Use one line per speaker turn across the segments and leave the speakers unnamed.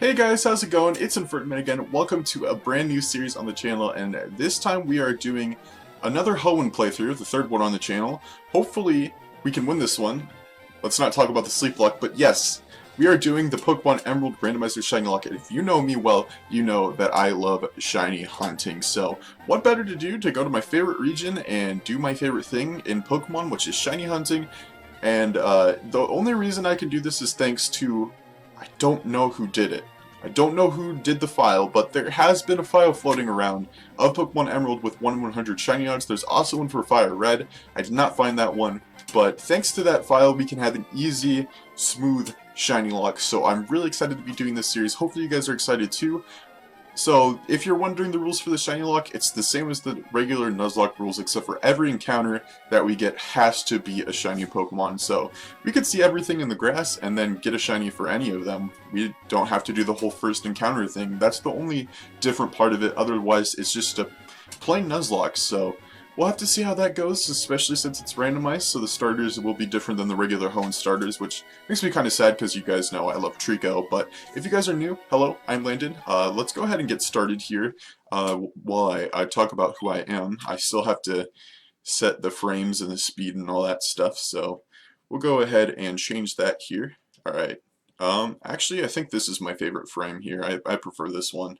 Hey guys, how's it going? It's Infertman again. Welcome to a brand new series on the channel, and this time we are doing another Hoenn playthrough, the third one on the channel. Hopefully we can win this one. Let's not talk about the sleep luck, but yes, we are doing the Pokemon Emerald Randomizer Shiny Locket. If you know me well, you know that I love shiny hunting, so what better to do to go to my favorite region and do my favorite thing in Pokemon, which is shiny hunting. And the only reason I can do this is thanks to, I don't know who did it. I don't know who did the file, but there has been a file floating around of Pokemon Emerald with 1/100 shiny odds. There's also one for Fire Red. I did not find that one, but thanks to that file, we can have an easy, smooth shiny lock. So I'm really excited to be doing this series. Hopefully you guys are excited too. So, if you're wondering the rules for the shiny lock, it's the same as the regular Nuzlocke rules, except for every encounter that we get has to be a shiny Pokemon. So, we could see everything in the grass and then get a shiny for any of them. We don't have to do the whole first encounter thing. That's the only different part of it. Otherwise, it's just a plain Nuzlocke. So, we'll have to see how that goes, especially since it's randomized, so the starters will be different than the regular Hoenn starters, which makes me kind of sad because you guys know I love Treecko. But if you guys are new, hello, I'm Landon. Let's go ahead and get started here. While I talk about who I am, I still have to set the frames and the speed and all that stuff, so we'll go ahead and change that here. Alright. Actually, I think this is my favorite frame here. I prefer this one.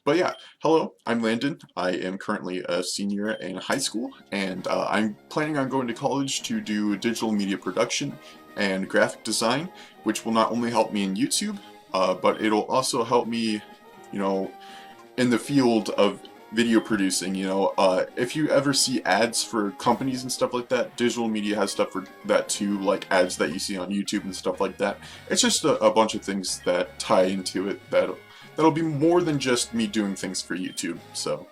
But yeah, hello, I'm Landon. I am currently a senior in high school, and I'm planning on going to college to do digital media production and graphic design, which will not only help me in YouTube, but it'll also help me, you know, in the field of video producing. You know, if you ever see ads for companies and stuff like that, digital media has stuff for that too, like ads that you see on YouTube and stuff like that. It's just a bunch of things that tie into it that'll be more than just me doing things for YouTube. So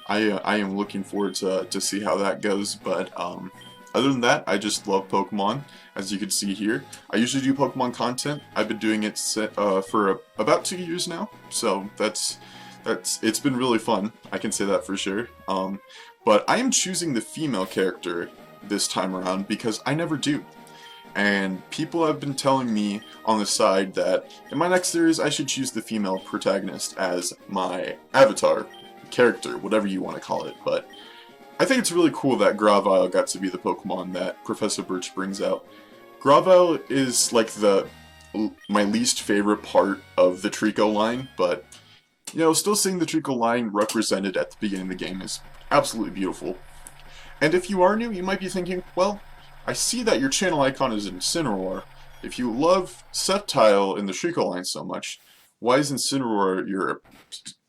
I am looking forward to see how that goes. But other than that, I just love Pokemon, as you can see here. I usually do Pokemon content. I've been doing it for about 2 years now, so it's been really fun. I can say that for sure. But I am choosing the female character this time around because I never do. And people have been telling me on the side that in my next series I should choose the female protagonist as my avatar, character, whatever you want to call it. But I think it's really cool that Gravile got to be the Pokemon that Professor Birch brings out. Gravile is like my least favorite part of the Treecko line, but you know, still seeing the Treecko line represented at the beginning of the game is absolutely beautiful. And if you are new, you might be thinking, well, I see that your channel icon is Incineroar. If you love Sceptile in the Treecko line so much, why is Incineroar your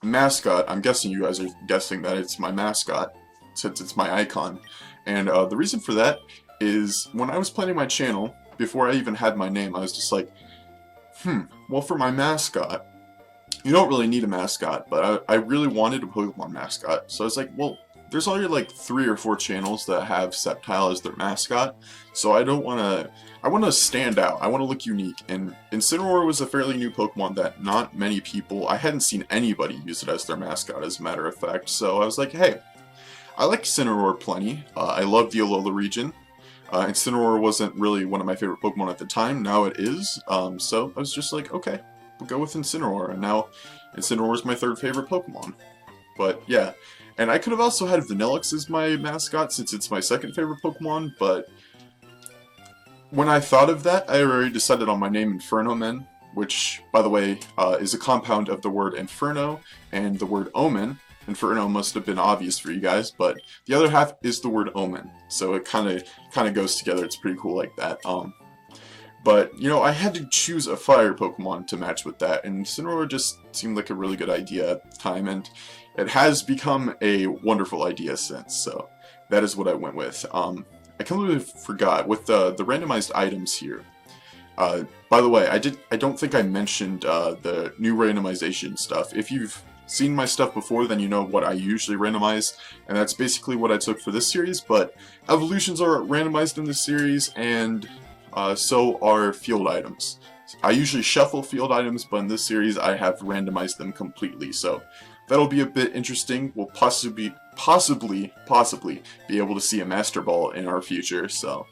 mascot? I'm guessing you guys are guessing that it's my mascot, since it's my icon. And the reason for that is, when I was planning my channel, before I even had my name, I was just like, well, for my mascot, you don't really need a mascot, but I really wanted a Pokemon mascot. So I was like, well, there's already like 3 or 4 channels that have Sceptile as their mascot, so I want to stand out, I want to look unique, and Incineroar was a fairly new Pokemon that not many people, I hadn't seen anybody use it as their mascot, as a matter of fact, so I was like, hey, I like Incineroar plenty. I love the Alola region. Incineroar wasn't really one of my favorite Pokemon at the time, now it is, so I was just like, okay, we'll go with Incineroar, and now Incineroar is my 3rd favorite Pokemon. But yeah. And I could have also had Vanillix as my mascot, since it's my 2nd favorite Pokemon, but when I thought of that, I already decided on my name, Infernomen, which, by the way, is a compound of the word Inferno and the word Omen. Inferno must have been obvious for you guys, but the other half is the word Omen, so it kind of goes together. It's pretty cool like that. But, you know, I had to choose a fire Pokemon to match with that, and Incineroar just seemed like a really good idea at the time, and it has become a wonderful idea since, so that is what I went with. I completely forgot, with the randomized items here. By the way, I don't think I mentioned the new randomization stuff. If you've seen my stuff before, then you know what I usually randomize, and that's basically what I took for this series, but evolutions are randomized in this series, and so are field items. I usually shuffle field items, but in this series I have randomized them completely, so that'll be a bit interesting. We'll possibly be able to see a Master Ball in our future, so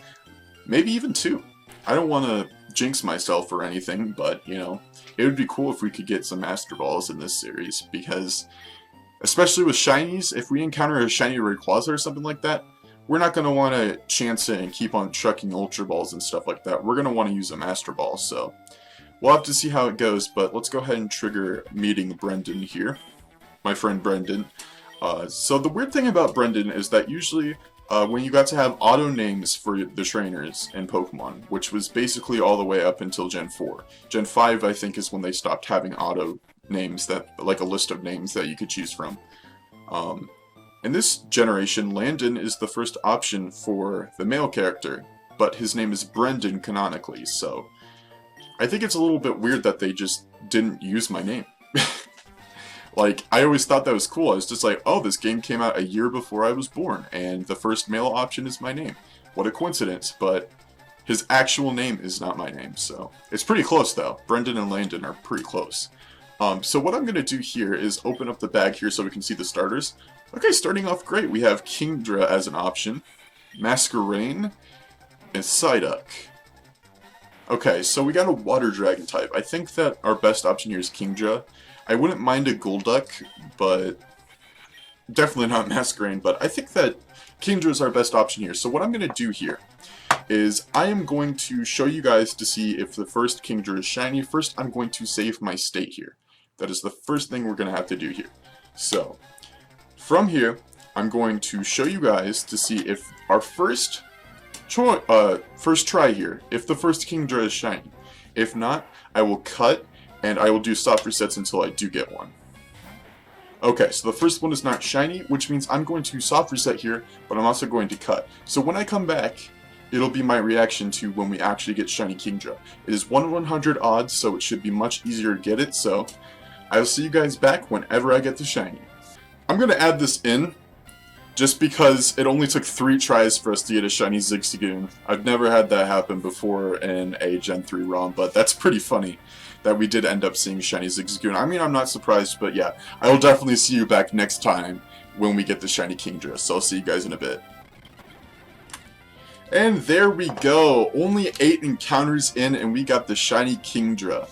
maybe even 2. I don't want to jinx myself or anything, but, you know, it would be cool if we could get some Master Balls in this series, because, especially with shinies, if we encounter a shiny Rayquaza or something like that, we're not going to want to chance it and keep on chucking Ultra Balls and stuff like that. We're going to want to use a Master Ball, so we'll have to see how it goes, but let's go ahead and trigger meeting Brendan here. My friend Brendan. So the weird thing about Brendan is that usually when you got to have auto names for the trainers in Pokemon, which was basically all the way up until Gen 4. Gen 5, I think, is when they stopped having auto names, that like a list of names that you could choose from. In this generation, Landon is the first option for the male character, but his name is Brendan canonically, so I think it's a little bit weird that they just didn't use my name. Like, I always thought that was cool. I was just like, oh, this game came out a year before I was born, and the first male option is my name. What a coincidence, but his actual name is not my name, so it's pretty close, though. Brendan and Landon are pretty close. So what I'm going to do here is open up the bag here so we can see the starters. Okay, starting off great. We have Kingdra as an option, Masquerain, and Psyduck. Okay, so we got a Water Dragon type. I think that our best option here is Kingdra. I wouldn't mind a Golduck, but definitely not Masquerain, but I think that Kingdra is our best option here. So what I'm going to do here is I am going to show you guys to see if the first Kingdra is shiny. First, I'm going to save my state here. That is the first thing we're going to have to do here. So, from here, I'm going to show you guys to see if our first try here, if the first Kingdra is shiny. If not, I will cut, and I will do soft resets until I do get one. Okay, so the first one is not shiny, which means I'm going to soft reset here, but I'm also going to cut. So when I come back, it'll be my reaction to when we actually get shiny Kingdra. It is 1/100 odds, so it should be much easier to get it, so I'll see you guys back whenever I get the shiny. I'm going to add this in, just because it only took 3 tries for us to get a shiny Zigzagoon. I've never had that happen before in a Gen 3 ROM, but that's pretty funny that we did end up seeing shiny Zigzagoon. I mean, I'm not surprised, but yeah, I will definitely see you back next time when we get the shiny Kingdra, so I'll see you guys in a bit. And there we go, only 8 encounters in and we got the shiny Kingdra.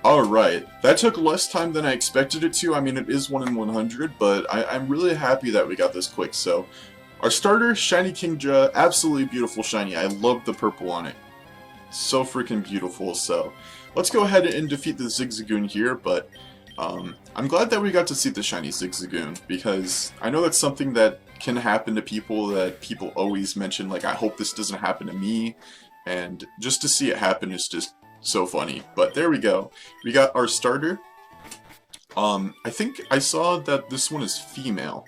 Alright, that took less time than I expected it to. I mean, it is 1/100, but I'm really happy that we got this quick. So, our starter, shiny Kingdra, absolutely beautiful shiny. I love the purple on it. So freaking beautiful, so let's go ahead and defeat the Zigzagoon here, but I'm glad that we got to see the shiny Zigzagoon, because I know that's something that can happen to people, that people always mention, like, I hope this doesn't happen to me, and just to see it happen is just so funny. But there we go. We got our starter. I think I saw that this one is female.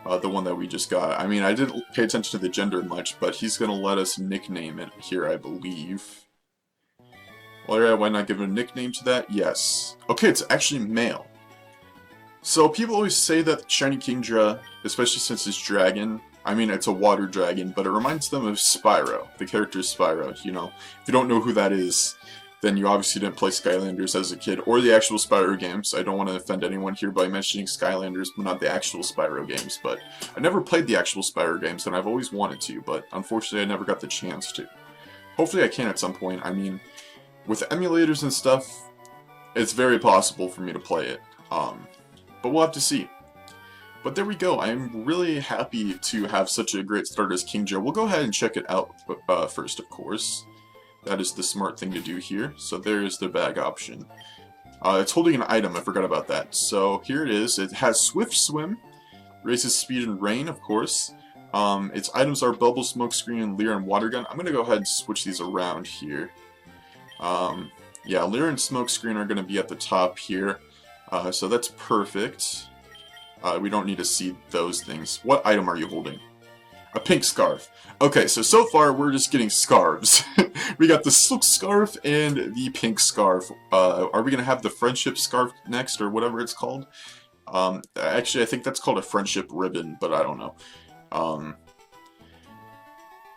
The one that we just got. I mean, I didn't pay attention to the gender much, but he's gonna let us nickname it here, I believe. Well, why not give a nickname to that? Yes. Okay, it's actually male. So people always say that shiny Kingdra, especially since it's dragon, I mean, it's a water dragon, but it reminds them of Spyro, the character Spyro, you know. If you don't know who that is, then you obviously didn't play Skylanders as a kid, or the actual Spyro games. I don't want to offend anyone here by mentioning Skylanders, but not the actual Spyro games. But I never played the actual Spyro games, and I've always wanted to, but unfortunately I never got the chance to. Hopefully I can at some point. I mean, with emulators and stuff, it's very possible for me to play it. But we'll have to see. But there we go. I'm really happy to have such a great starter as Kingdra. We'll go ahead and check it out first, of course. That is the smart thing to do here. So there's the bag option. It's holding an item. I forgot about that. So here it is. It has Swift Swim, raises speed and rain, of course. Its items are Bubble, Smoke Screen, and Leer and Water Gun. I'm going to go ahead and switch these around here. Yeah, Leer and Smoke Screen are going to be at the top here. So that's perfect. We don't need to see those things. What item are you holding? A pink scarf. Okay, so far we're just getting scarves. We got the silk scarf and the pink scarf. Are we going to have the friendship scarf next, or whatever it's called? Actually, I think that's called a friendship ribbon, but I don't know.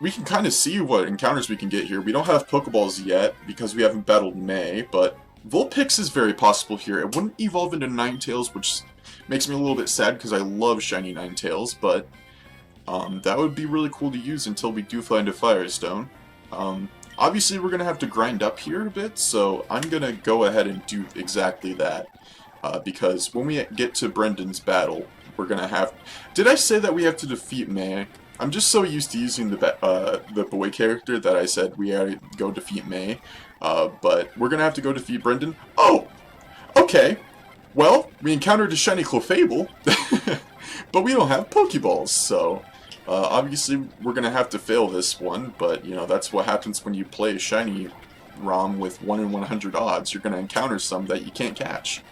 We can kind of see what encounters we can get here. We don't have Pokeballs yet, because we haven't battled May, but Vulpix is very possible here. It wouldn't evolve into Ninetales, which makes me a little bit sad because I love shiny Ninetales, but that would be really cool to use until we do find a Firestone. Obviously, we're going to have to grind up here a bit, so I'm going to go ahead and do exactly that. Because when we get to Brendan's battle, we're going to have... Did I say that we have to defeat May? I'm just so used to using the boy character that I said we had to go defeat May. But we're going to have to go defeat Brendan. Oh! Okay. Well, we encountered a shiny Clefable, but we don't have Pokeballs, so... obviously, we're going to have to fail this one, but, you know, that's what happens when you play a shiny ROM with 1 in 100 odds. You're going to encounter some that you can't catch.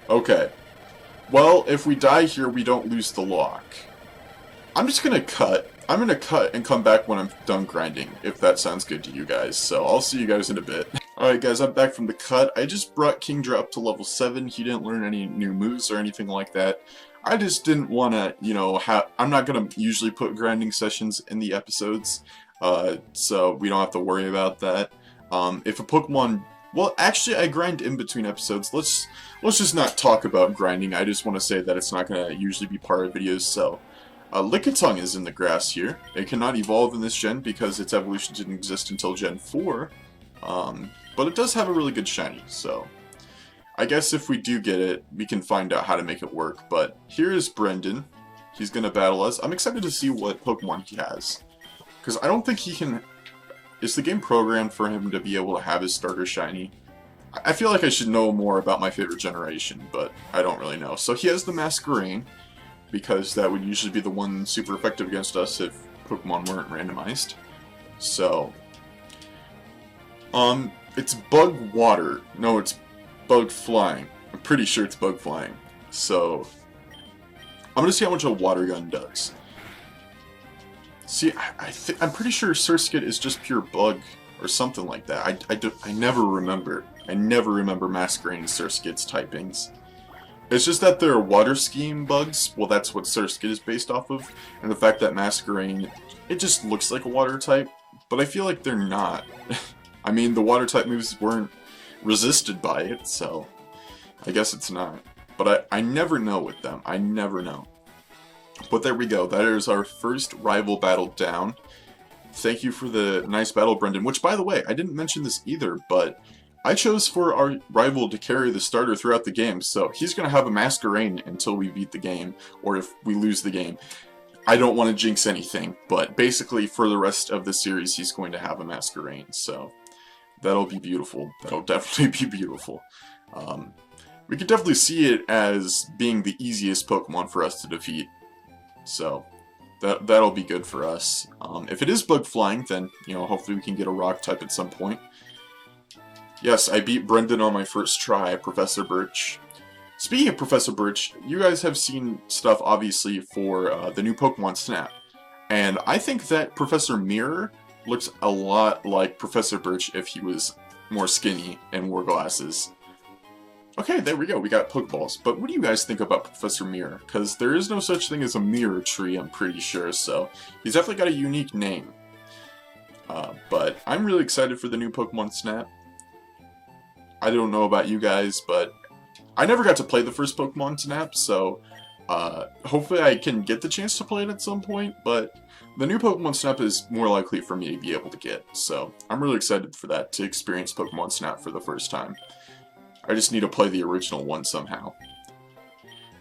Okay. Well, if we die here, we don't lose the lock. I'm just going to cut. I'm going to cut and come back when I'm done grinding, if that sounds good to you guys. So, I'll see you guys in a bit. Alright guys, I'm back from the cut. I just brought Kingdra up to level 7. He didn't learn any new moves or anything like that. I just didn't want to, you know, I'm not going to usually put grinding sessions in the episodes, so we don't have to worry about that. If a Pokemon... Well, actually, I grind in between episodes. Let's just not talk about grinding. I just want to say that it's not going to usually be part of videos, so... Lickitung is in the grass here. It cannot evolve in this gen because its evolution didn't exist until Gen 4. But it does have a really good shiny, so... I guess if we do get it, we can find out how to make it work. But here is Brendan. He's going to battle us. I'm excited to see what Pokemon he has. Because I don't think he can... Is the game programmed for him to be able to have his starter shiny? I feel like I should know more about my favorite generation, but I don't really know. So he has the Masquerain, because that would usually be the one super effective against us if Pokemon weren't randomized. So... It's Bug Water. No, it's Bug Flying. I'm pretty sure it's Bug Flying. So, I'm gonna see how much a Water Gun does. See, I'm pretty sure Surskit is just pure Bug, or something like that. I never remember. I never remember Masquerain and Surskit's typings. It's just that they're Water Scheme bugs. Well, that's what Surskit is based off of. And the fact that Masquerain, it just looks like a Water type. But I feel like they're not. I mean, the Water type moves weren't resisted by it, so I guess it's not. But I never know with them. I never know. But there we go. That is our first rival battle down. Thank you for the nice battle, Brendan. Which, by the way, I didn't mention this either, but I chose for our rival to carry the starter throughout the game, so he's going to have a Masquerain until we beat the game, or if we lose the game. I don't want to jinx anything, but basically for the rest of the series he's going to have a Masquerain, so that'll be beautiful. That'll definitely be beautiful. We could definitely see it as being the easiest Pokemon for us to defeat, so that'll be good for us. If it is Bug Flying, then, you know, hopefully we can get a Rock type at some point. Yes, I beat Brendan on my first try, Professor Birch. Speaking of Professor Birch, you guys have seen stuff, obviously, for the new Pokemon Snap. And I think that Professor Mirror looks a lot like Professor Birch if he was more skinny and wore glasses. Okay, there we go, we got Pokeballs. But what do you guys think about Professor Mirror? Because there is no such thing as a mirror tree, I'm pretty sure, so he's definitely got a unique name. But I'm really excited for the new Pokemon Snap. I don't know about you guys, but I never got to play the first Pokemon Snap, so hopefully I can get the chance to play it at some point, but the new Pokemon Snap is more likely for me to be able to get, so I'm really excited for that, to experience Pokemon Snap for the first time. I just need to play the original one somehow.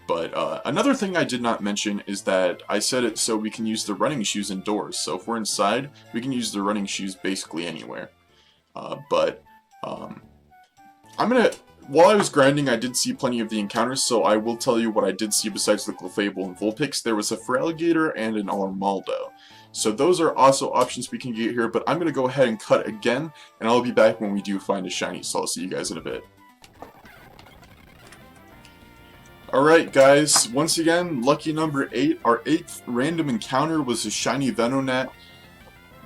But another thing I did not mention is that I said it so we can use the running shoes indoors, so if we're inside, we can use the running shoes basically anywhere. While I was grinding, I did see plenty of the encounters, so I will tell you what I did see besides the Clefable and Vulpix. There was a Feraligatr and an Armaldo. So those are also options we can get here, but I'm going to go ahead and cut again, and I'll be back when we do find a shiny, so I'll see you guys in a bit. Alright guys, once again, lucky number 8. Our 8th random encounter was a shiny Venonat.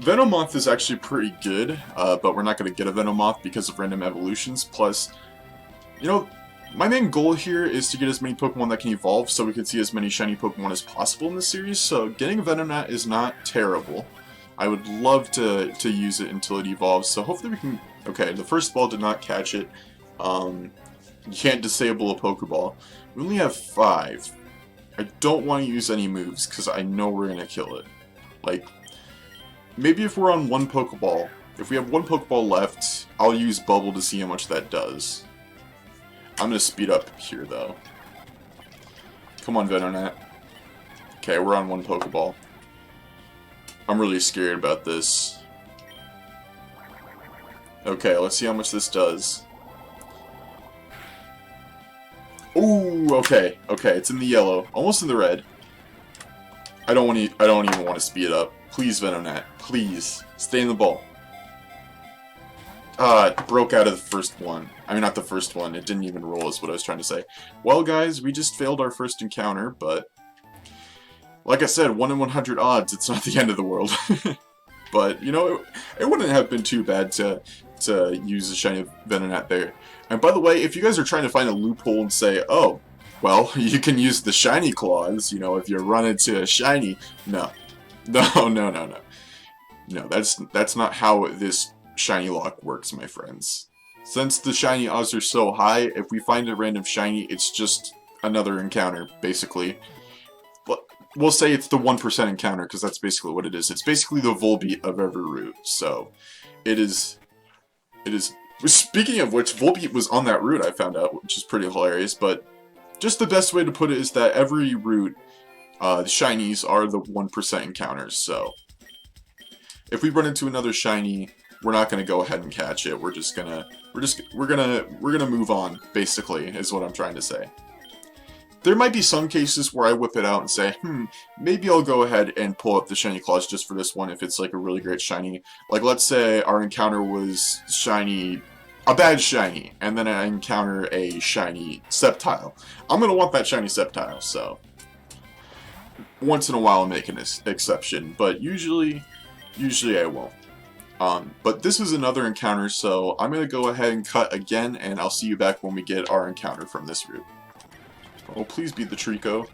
Venomoth is actually pretty good, but we're not going to get a Venomoth because of random evolutions. Plus, you know, my main goal here is to get as many Pokemon that can evolve so we can see as many shiny Pokemon as possible in this series, so getting a Venonat is not terrible. I would love to use it until it evolves, so hopefully we can... Okay, the first ball did not catch it. You can't disable a Pokeball. We only have 5. I don't want to use any moves because I know we're going to kill it. Like, maybe if we're on one Pokeball, if we have one Pokeball left, I'll use Bubble to see how much that does. I'm gonna speed up here, though. Come on, Venonat. Okay, we're on one Pokeball. I'm really scared about this. Okay, let's see how much this does. Ooh, okay, it's in the yellow, almost in the red. I don't even want to speed it up. Please, Venonat, please stay in the ball. It broke out of the first one. I mean, not the first one. It didn't even roll, is what I was trying to say. Well, guys, we just failed our first encounter, but like I said, 1 in 100 odds. It's not the end of the world. But you know, it wouldn't have been too bad to use a shiny Venonat there. And by the way, if you guys are trying to find a loophole and say, oh, well, you can use the shiny clause, you know, if you run into a shiny. No, that's not how this shiny lock works, my friends. Since the shiny odds are so high, if we find a random shiny, it's just another encounter, basically. But we'll say it's the 1% encounter, because that's basically what it is. It's basically the Volbeat of every route, so it is. Speaking of which, Volbeat was on that route, I found out, which is pretty hilarious, but just the best way to put it is that every route, the shinies are the 1% encounters, so if we run into another shiny, we're not gonna go ahead and catch it. We're gonna move on, basically, is what I'm trying to say. There might be some cases where I whip it out and say, maybe I'll go ahead and pull up the shiny clause just for this one if it's like a really great shiny. Like, let's say our encounter was shiny, a bad shiny, and then I encounter a shiny Sceptile. I'm gonna want that shiny Sceptile, so once in a while I'll make an exception, but usually I won't. But this is another encounter, so I'm gonna go ahead and cut again, and I'll see you back when we get our encounter from this route. Oh, please beat the Trico.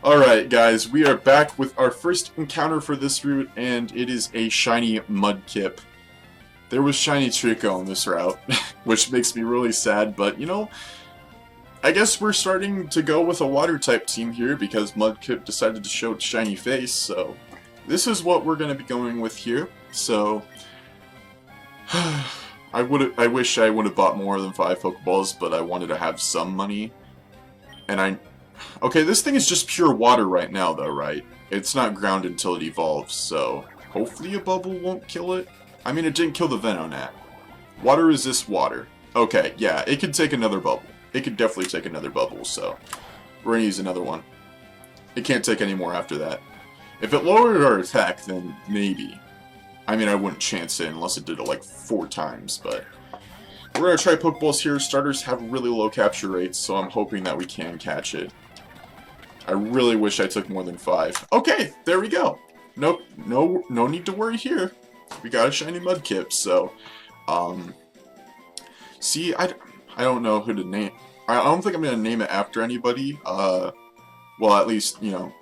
Alright, guys, we are back with our first encounter for this route, and it is a shiny Mudkip. There was shiny Trico on this route, which makes me really sad, but, you know, I guess we're starting to go with a water-type team here, because Mudkip decided to show its shiny face, so this is what we're going to be going with here, so I wish I would have bought more than 5 Pokeballs, but I wanted to have some money. And okay, this thing is just pure water right now, though, right? It's not ground until it evolves, so hopefully a bubble won't kill it. I mean, it didn't kill the Venonat. Water resists water. Okay, yeah, it could take another bubble. It could definitely take another bubble, so we're gonna use another one. It can't take any more after that. If it lowered our attack, then maybe. I mean, I wouldn't chance it unless it did it like 4 times, but we're going to try Pokeballs here. Starters have really low capture rates, so I'm hoping that we can catch it. I really wish I took more than 5. Okay, there we go. Nope, no need to worry here. We got a shiny Mudkip, so, see, I don't know who to name. I don't think I'm going to name it after anybody, well, at least, you know.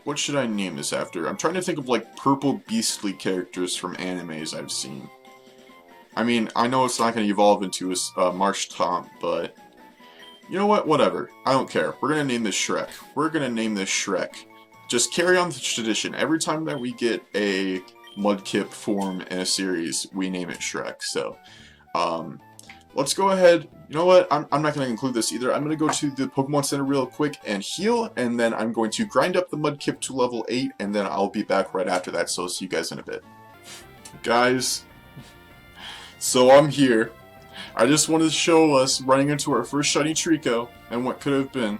What should I name this after? I'm trying to think of, like, purple beastly characters from animes I've seen. I mean, I know it's not going to evolve into a Marshtomp, but you know what? Whatever. I don't care. We're going to name this Shrek. We're going to name this Shrek. Just carry on the tradition. Every time that we get a Mudkip form in a series, we name it Shrek. So, let's go ahead. You know what? I'm not going to include this either. I'm going to go to the Pokemon Center real quick and heal, and then I'm going to grind up the Mudkip to level 8, and then I'll be back right after that, so I'll see you guys in a bit. Guys, so I'm here. I just wanted to show us running into our first shiny Trico, and what could have been.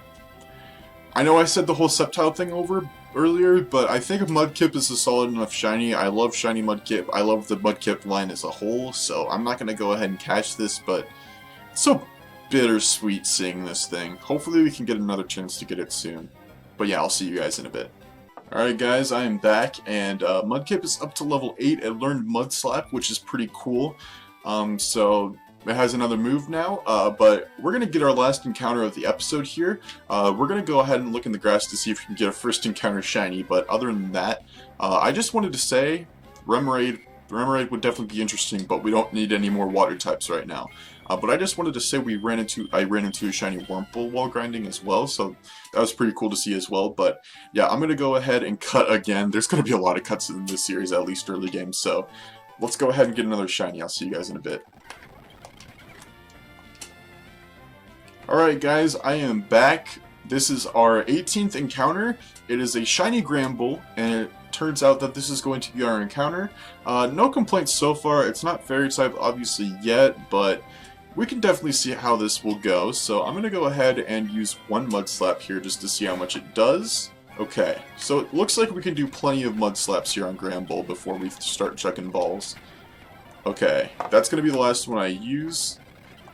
I know I said the whole Sceptile thing over earlier, but I think Mudkip is a solid enough shiny. I love shiny Mudkip. I love the Mudkip line as a whole, so I'm not going to go ahead and catch this, but it's so bittersweet seeing this thing. Hopefully we can get another chance to get it soon. But yeah, I'll see you guys in a bit. Alright guys, I am back, and Mudkip is up to level 8. It learned Mud Slap, which is pretty cool. So it has another move now, but we're going to get our last encounter of the episode here. We're going to go ahead and look in the grass to see if we can get a first encounter shiny, but other than that, I just wanted to say Remoraid would definitely be interesting, but we don't need any more water types right now. But I just wanted to say I ran into a shiny Wurmple while grinding as well, so that was pretty cool to see as well. But yeah, I'm gonna go ahead and cut again. There's gonna be a lot of cuts in this series, at least early game. So let's go ahead and get another shiny. I'll see you guys in a bit. Alright guys, I am back. This is our 18th encounter. It is a shiny Gramble, and it turns out that this is going to be our encounter. No complaints so far. It's not fairy type obviously yet, but we can definitely see how this will go. So I'm going to go ahead and use one Mud Slap here just to see how much it does. Okay, so it looks like we can do plenty of Mud Slaps here on Gramble before we start chucking balls. Okay, that's going to be the last one I use.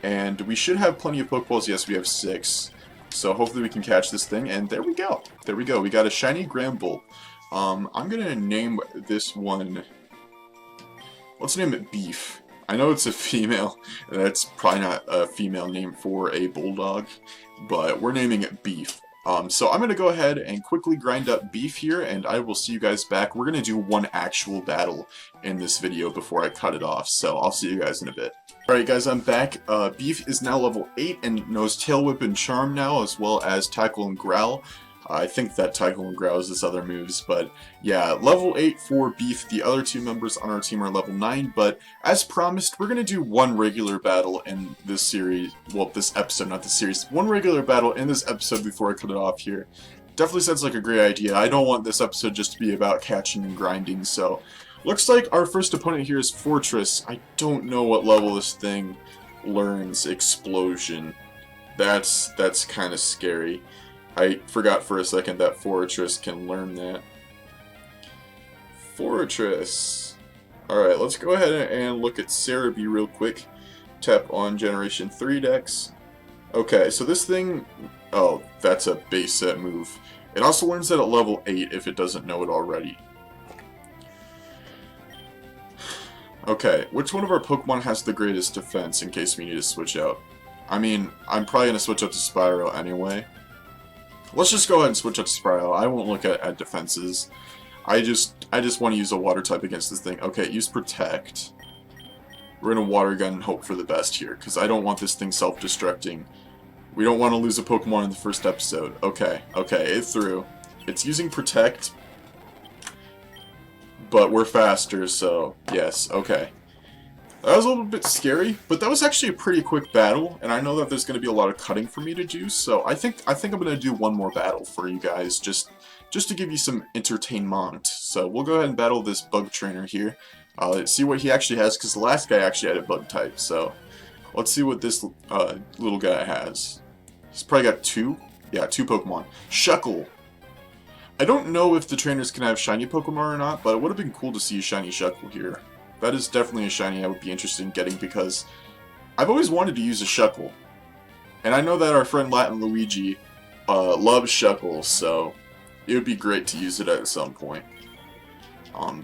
And we should have plenty of Pokeballs. Yes, we have 6. So hopefully we can catch this thing. And there we go. There we go. We got a shiny Gramble. I'm going to name this one... Let's name it Beef. I know it's a female. That's probably not a female name for a Bulldog. But we're naming it Beef. So I'm going to go ahead and quickly grind up Beef here, and I will see you guys back. We're going to do one actual battle in this video before I cut it off, so I'll see you guys in a bit. Alright guys, I'm back. Beef is now level 8 and knows Tail Whip and Charm now, as well as Tackle and Growl. I think that Tackle and Growl is his other moves, but yeah, level 8 for Beef. The other 2 members on our team are level 9, but as promised, we're going to do one regular battle in this series. Well, this episode, not the series. One regular battle in this episode before I cut it off here. Definitely sounds like a great idea. I don't want this episode just to be about catching and grinding, so... Looks like our first opponent here is Fortress. I don't know what level this thing learns Explosion. That's kind of scary. I forgot for a second that Fortress can learn that. Fortress. Alright, let's go ahead and look at Cerebi real quick. Tap on Generation 3 decks. Okay, so this thing... Oh, that's a base set move. It also learns that at level 8 if it doesn't know it already. Okay, which one of our Pokemon has the greatest defense in case we need to switch out? I mean, I'm probably going to switch out to Spyro anyway. Let's just go ahead and switch out to Spyro. I won't look at defenses. I just want to use a water type against this thing. Okay, use Protect. We're going to Water Gun and hope for the best here, because I don't want this thing self-destructing. We don't want to lose a Pokemon in the first episode. Okay, it threw. It's using Protect. But we're faster, so yes, okay. That was a little bit scary, but that was actually a pretty quick battle, and I know that there's going to be a lot of cutting for me to do, so I think I'm going to do one more battle for you guys, just to give you some entertainment. So we'll go ahead and battle this Bug Trainer here. Let's see what he actually has, because the last guy actually had a Bug type, so let's see what this little guy has. He's probably got 2? Yeah, 2 Pokemon. Shuckle! I don't know if the trainers can have shiny Pokemon or not, but it would have been cool to see a shiny Shuckle here. That is definitely a shiny I would be interested in getting because I've always wanted to use a Shuckle. And I know that our friend Latin Luigi loves Shuckle, so it would be great to use it at some point.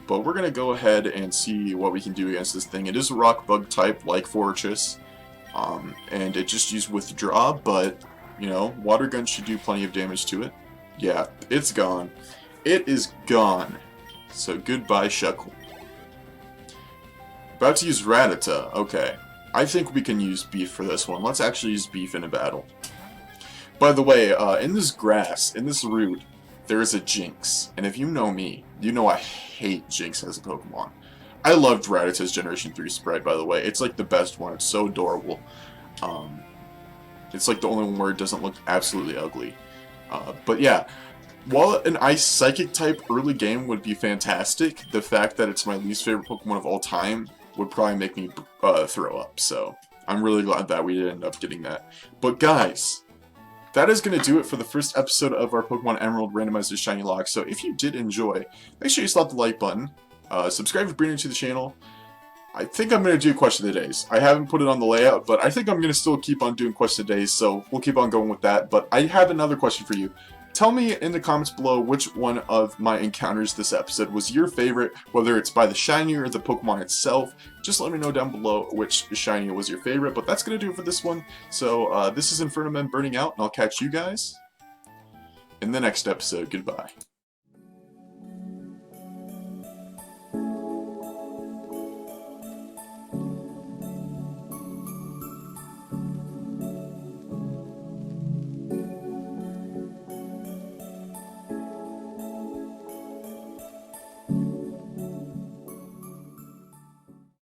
But we're going to go ahead and see what we can do against this thing. It is a rock bug type like Fortress, and it just used Withdraw, but, you know, Water Gun should do plenty of damage to it. Yeah, it's gone. It is gone. So goodbye, Shuckle. About to use Rattata. Okay. I think we can use Beef for this one. Let's actually use Beef in a battle. By the way, in this grass, in this root, there is a Jinx. And if you know me, you know I hate Jinx as a Pokemon. I loved Rattata's Generation 3 sprite, by the way. It's like the best one. It's so adorable. It's like the only one where it doesn't look absolutely ugly. But yeah, while an Ice Psychic type early game would be fantastic, the fact that it's my least favorite Pokemon of all time would probably make me throw up. So I'm really glad that we didn't end up getting that. But guys, that is going to do it for the first episode of our Pokemon Emerald Randomizer Shiny Lock. So if you did enjoy, make sure you slap the like button, subscribe if you're new to the channel. I think I'm going to do Question of the Days. I haven't put it on the layout, but I think I'm going to still keep on doing Question of the Days, so we'll keep on going with that. But I have another question for you. Tell me in the comments below which one of my encounters this episode was your favorite, whether it's by the shiny or the Pokemon itself. Just let me know down below which shiny was your favorite, but that's going to do it for this one. So this is Inferno Men burning out, and I'll catch you guys in the next episode. Goodbye.